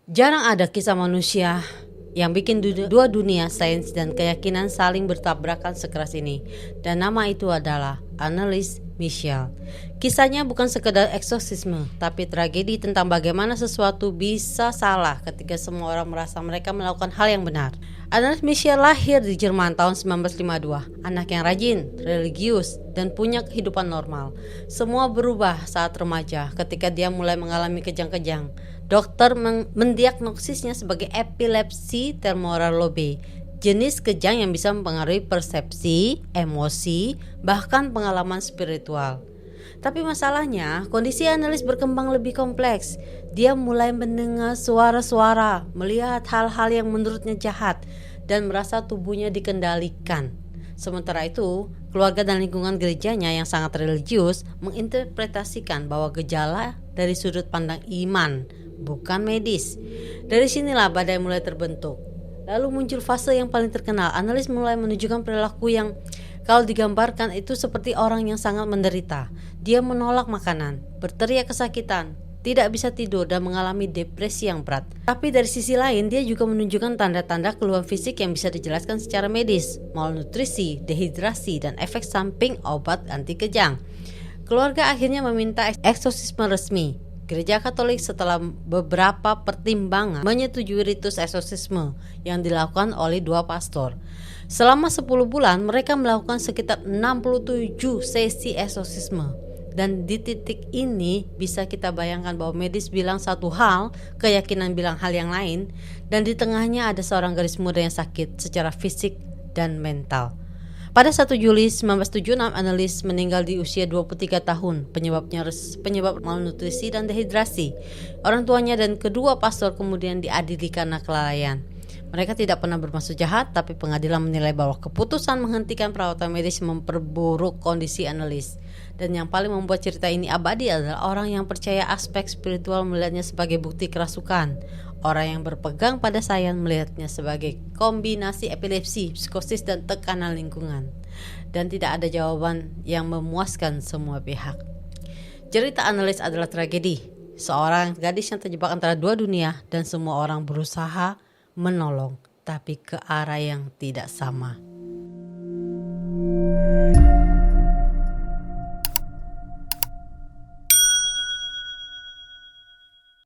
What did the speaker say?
Jarang ada kisah manusia yang bikin dua dunia sains dan keyakinan saling bertabrakan sekeras ini. Dan nama itu adalah Anneliese Michel. Kisahnya bukan sekedar eksorsisme, tapi tragedi tentang bagaimana sesuatu bisa salah ketika semua orang merasa mereka melakukan hal yang benar. Anneliese Michel lahir di Jerman tahun 1952, anak yang rajin, religius, dan punya kehidupan normal. Semua berubah saat remaja ketika dia mulai mengalami kejang-kejang. Dokter mendiagnosisnya sebagai epilepsi temporal lobe, jenis kejang yang bisa mempengaruhi persepsi, emosi, bahkan pengalaman spiritual. Tapi masalahnya, kondisi Anneliese berkembang lebih kompleks. Dia mulai mendengar suara-suara, melihat hal-hal yang menurutnya jahat, dan merasa tubuhnya dikendalikan. Sementara itu, keluarga dan lingkungan gerejanya yang sangat religius menginterpretasikan bahwa gejala dari sudut pandang iman, bukan medis. Dari sinilah badai mulai terbentuk. Lalu muncul fase yang paling terkenal. Anneliese mulai menunjukkan perilaku yang kalau digambarkan itu seperti orang yang sangat menderita. Dia menolak makanan, berteriak kesakitan, tidak bisa tidur, dan mengalami depresi yang berat. Tapi dari sisi lain, dia juga menunjukkan tanda-tanda keluhan fisik yang bisa dijelaskan secara medis, malnutrisi, dehidrasi, dan efek samping obat anti kejang. Keluarga akhirnya meminta eksorsisme resmi. Gereja Katolik setelah beberapa pertimbangan menyetujui ritus eksorsisme yang dilakukan oleh dua pastor. Selama 10 bulan mereka melakukan sekitar 67 sesi eksorsisme. Dan di titik ini bisa kita bayangkan bahwa medis bilang satu hal, keyakinan bilang hal yang lain, dan di tengahnya ada seorang gadis muda yang sakit secara fisik dan mental. Pada 1 Juli 1976, Anneliese meninggal di usia 23 tahun. Penyebab malnutrisi dan dehidrasi. Orang tuanya dan kedua pastor kemudian diadili karena kelalaian. Mereka tidak pernah bermaksud jahat, tapi pengadilan menilai bahwa keputusan menghentikan perawatan medis memperburuk kondisi Anneliese. Dan yang paling membuat cerita ini abadi adalah orang yang percaya aspek spiritual melihatnya sebagai bukti kerasukan. Orang yang berpegang pada sains melihatnya sebagai kombinasi epilepsi, psikosis, dan tekanan lingkungan. Dan tidak ada jawaban yang memuaskan semua pihak. Cerita Anneliese adalah tragedi. Seorang gadis yang terjebak antara dua dunia dan semua orang berusaha menolong, tapi ke arah yang tidak sama.